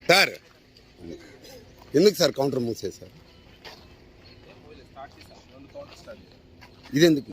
Sir ఎందుకు sir counter మూసేశారు? ఇదెందుకు?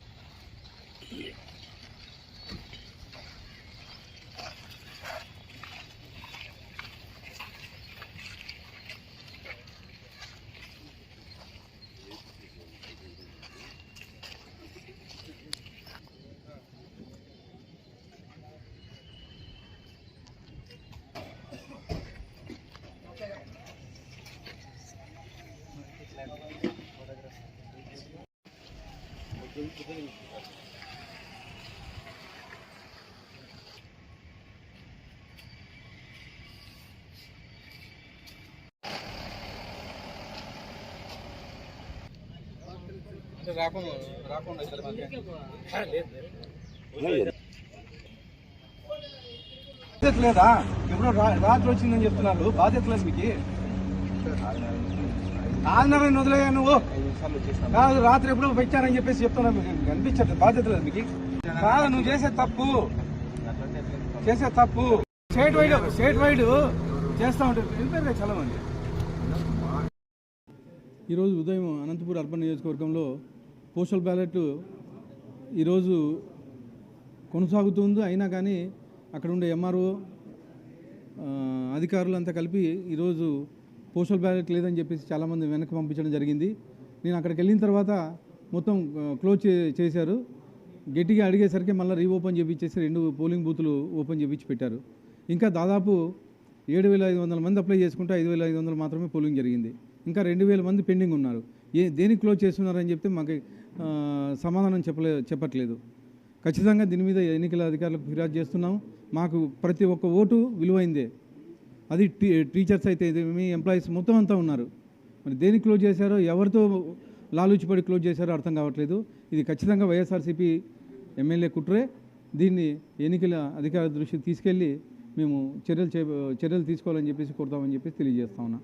లేదా ఎప్పుడో రాత్రి వచ్చిందని చెప్తున్నారు. బాధ్యత లేదు మీకు. ఆంధ్రని వదిలేయా నువ్వు? కాదు, రాత్రి ఎప్పుడో పెట్టారని చెప్పేసి చెప్తున్నా. మీకు అనిపించట్లేదు? బాధ్యత లేదు మీకు. కాదు, నువ్వు చేసే తప్పు స్టేట్ వైడ్ చేస్తా ఉంటారు చాలా మంది. ఈరోజు ఉదయం అనంతపూర్ అర్బన్ నియోజకవర్గంలో పోస్టల్ బ్యాలెట్ ఈరోజు కొనసాగుతుంది. అయినా కానీ అక్కడ ఉండే ఎంఆర్ఓ అధికారులంతా కలిపి ఈరోజు పోస్టల్ బ్యాలెట్ లేదని చెప్పేసి చాలామంది వెనక్కి పంపించడం జరిగింది. నేను అక్కడికి వెళ్ళిన తర్వాత మొత్తం క్లోజ్ చేశారు. గట్టిగా అడిగేసరికి మళ్ళీ రీఓపెన్ చేయించేసి 2 పోలింగ్ బూతులు ఓపెన్ చేయించి పెట్టారు. ఇంకా దాదాపు 7,500 మంది అప్లై చేసుకుంటే 5,500 మాత్రమే పోలింగ్ జరిగింది. ఇంకా 2,000 మంది పెండింగ్ ఉన్నారు. దేనికి క్లోజ్ చేస్తున్నారని చెప్తే మాకు సమాధానం చెప్పట్లేదు. ఖచ్చితంగా దీని మీద ఎన్నికల అధికారులకు ఫిర్యాదు చేస్తున్నాం. మాకు ప్రతి ఒక్క ఓటు విలువైందే. అది టీచర్స్ అయితే మీ ఎంప్లాయీస్ మొత్తం అంతా ఉన్నారు. మరి దేనికి క్లోజ్ చేశారో, ఎవరితో లాలూచిపడి క్లోజ్ చేశారో అర్థం కావట్లేదు. ఇది ఖచ్చితంగా వైఎస్ఆర్సీపీ ఎమ్మెల్యే కుట్రే. దీన్ని ఎన్నికల అధికారుల దృష్టికి తీసుకెళ్ళి మేము చర్యలు తీసుకోవాలని చెప్పేసి కోరుతామని చెప్పేసి తెలియజేస్తా ఉన్నా.